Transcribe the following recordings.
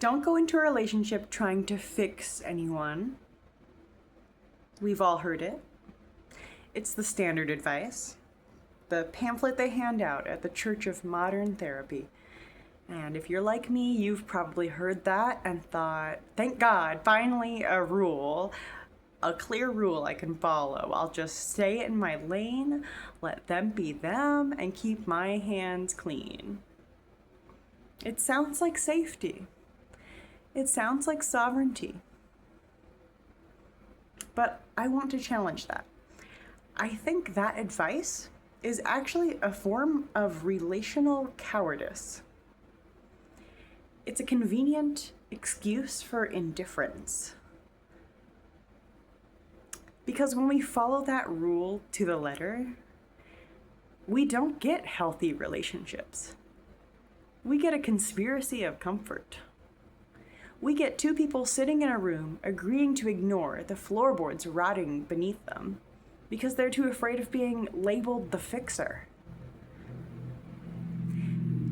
Don't go into a relationship trying to fix anyone. We've all heard it. It's the standard advice. The pamphlet they hand out at the Church of Modern Therapy. And if you're like me, you've probably heard that and thought, thank God, finally a rule, a clear rule I can follow. I'll just stay in my lane, let them be them, and keep my hands clean. It sounds like safety. It sounds like sovereignty. But I want to challenge that. I think that advice is actually a form of relational cowardice. It's a convenient excuse for indifference. Because when we follow that rule to the letter, we don't get healthy relationships. We get a conspiracy of comfort. We get two people sitting in a room agreeing to ignore the floorboards rotting beneath them because they're too afraid of being labeled the fixer.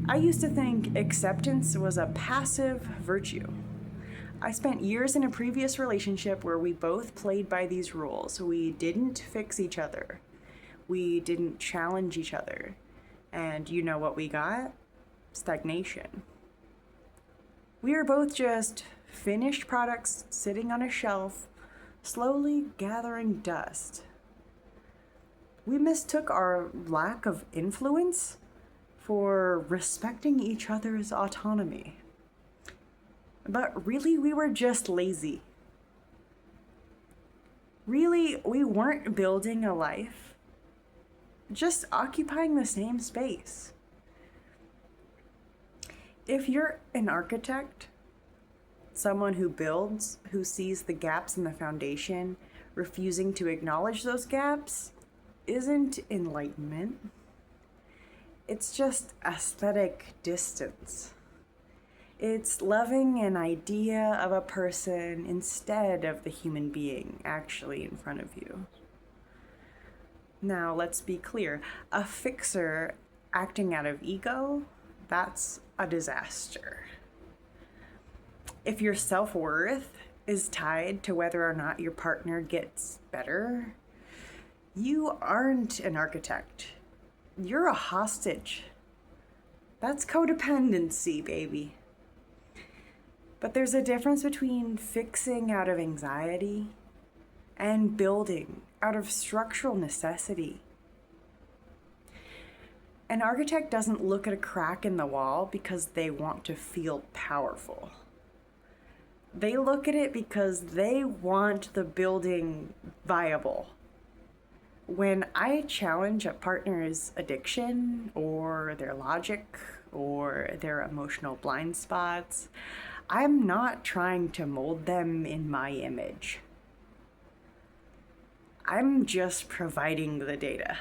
I used to think acceptance was a passive virtue. I spent years in a previous relationship where we both played by these rules. We didn't fix each other. We didn't challenge each other. And you know what we got? Stagnation. We are both just finished products sitting on a shelf, slowly gathering dust. We mistook our lack of influence for respecting each other's autonomy. But really, we were just lazy. Really, we weren't building a life, just occupying the same space. If you're an architect, someone who builds, who sees the gaps in the foundation, refusing to acknowledge those gaps, isn't enlightenment. It's just aesthetic distance. It's loving an idea of a person instead of the human being actually in front of you. Now, let's be clear. A fixer acting out of ego, that's a disaster. If your self-worth is tied to whether or not your partner gets better, you aren't an architect. You're a hostage. That's codependency, baby. But there's a difference between fixing out of anxiety and building out of structural necessity. An architect doesn't look at a crack in the wall because they want to feel powerful. They look at it because they want the building viable. When I challenge a partner's addiction or their logic or their emotional blind spots, I'm not trying to mold them in my image. I'm just providing the data.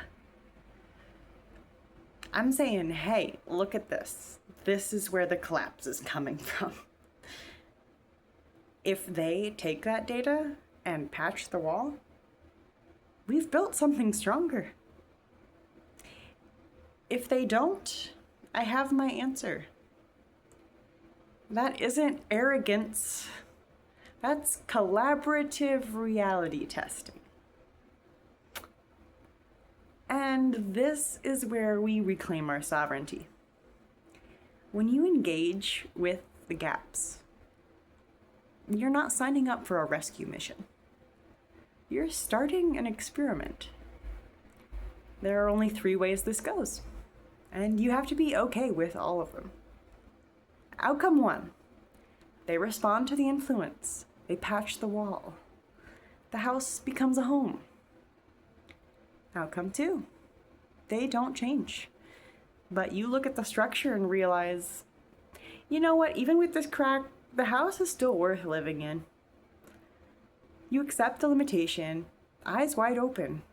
I'm saying, hey, look at this. This is where the collapse is coming from. If they take that data and patch the wall, we've built something stronger. If they don't, I have my answer. That isn't arrogance. That's collaborative reality testing. And this is where we reclaim our sovereignty. When you engage with the gaps, you're not signing up for a rescue mission. You're starting an experiment. There are only 3 ways this goes, and you have to be okay with all of them. Outcome 1, they respond to the influence. They patch the wall. The house becomes a home. Outcome 2, they don't change. But you look at the structure and realize, you know what, even with this crack, the house is still worth living in. You accept the limitation, eyes wide open,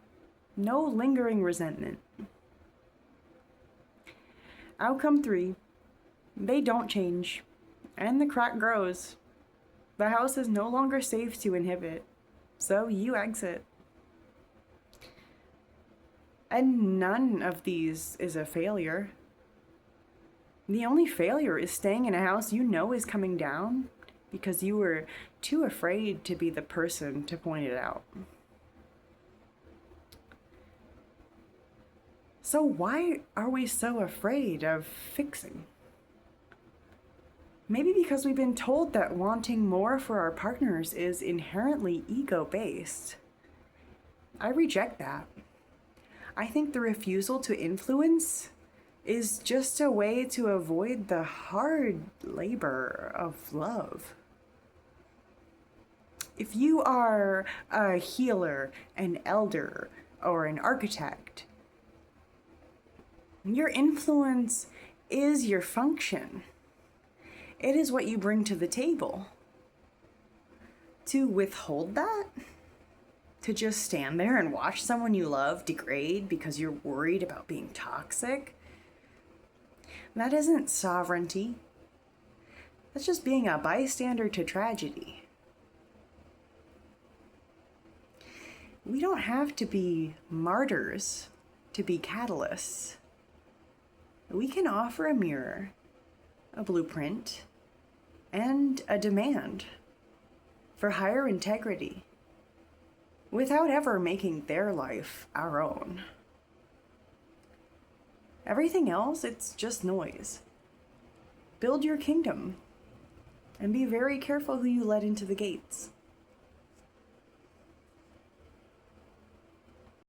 no lingering resentment. Outcome 3, they don't change, and the crack grows. The house is no longer safe to inhabit, so you exit. And none of these is a failure. The only failure is staying in a house you know is coming down because you were too afraid to be the person to point it out. So why are we so afraid of fixing? Maybe because we've been told that wanting more for our partners is inherently ego-based. I reject that. I think the refusal to influence is just a way to avoid the hard labor of love. If you are a healer, an elder, or an architect, your influence is your function. It is what you bring to the table. To withhold that, to just stand there and watch someone you love degrade because you're worried about being toxic, that isn't sovereignty. That's just being a bystander to tragedy. We don't have to be martyrs to be catalysts. We can offer a mirror, a blueprint, and a demand for higher integrity without ever making their life our own. Everything else, it's just noise. Build your kingdom and be very careful who you let into the gates.